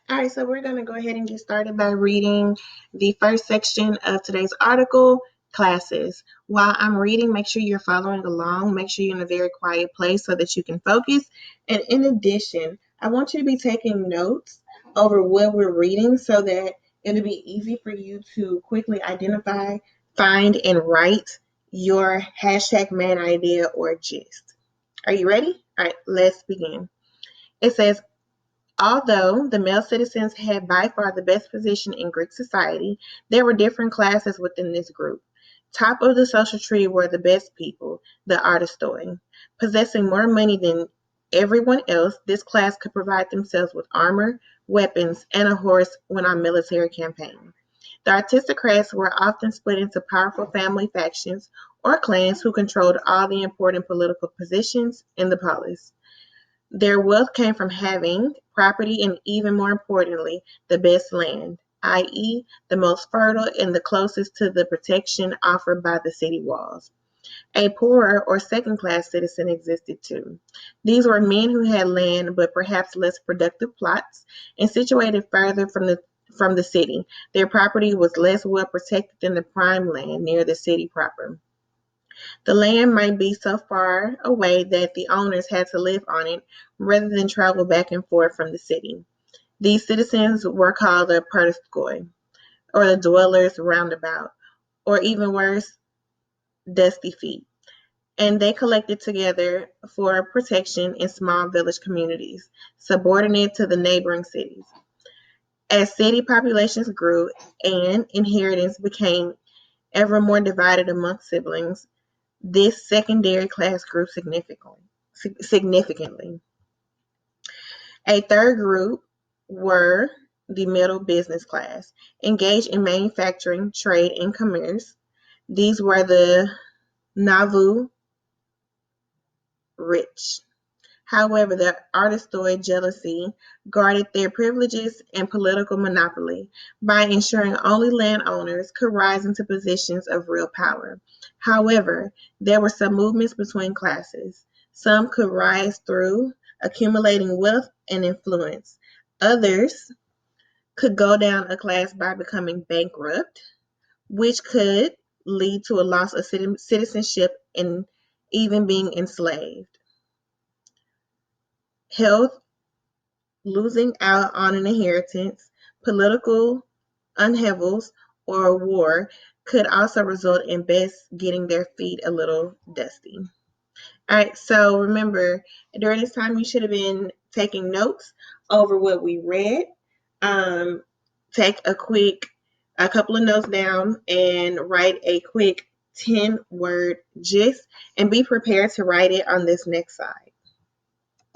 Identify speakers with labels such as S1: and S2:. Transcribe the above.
S1: All right, so we're going to go ahead and get started by reading the first section of today's article, classes. While I'm reading, make sure you're following along. Make sure you're in a very quiet place so that you can focus. And in addition, I want you to be taking notes over what we're reading so that it'll be easy for you to quickly identify, find, and write your hashtag main idea or gist. Are you ready? All right, let's begin. It says, although the male citizens had by far the best position in Greek society, there were different classes within this group. Top of the social tree were the best people, the artistoi. Possessing more money than everyone else, this class could provide themselves with armor, weapons, and a horse when on military campaign. The aristocrats were often split into powerful family factions or clans who controlled all the important political positions in the polis. Their wealth came from having property and, even more importantly, the best land, i.e., the most fertile and the closest to the protection offered by the city walls. A poorer or second-class citizen existed too. These were men who had land but perhaps less productive plots and situated further from the city. Their property was less well protected than the prime land near the city proper. The land might be so far away that the owners had to live on it rather than travel back and forth from the city. These citizens were called the perskoi, or the dwellers roundabout, or even worse, dusty feet, and they collected together for protection in small village communities, subordinate to the neighboring cities. As city populations grew and inheritance became ever more divided among siblings, this secondary class grew significantly. A third group were the middle business class, engaged in manufacturing, trade, and commerce. These were the navu rich. However, the artistoi jealousy guarded their privileges and political monopoly by ensuring only landowners could rise into positions of real power. However, there were some movements between classes. Some could rise through accumulating wealth and influence. Others could go down a class by becoming bankrupt, which could lead to a loss of citizenship and even being enslaved. Health, losing out on an inheritance, political upheavals, or war could also result in best getting their feet a little dusty. All right, so remember, during this time, you should have been taking notes over what we read. Um, take a couple of notes down and write a quick 10-word gist and be prepared to write it on this next side.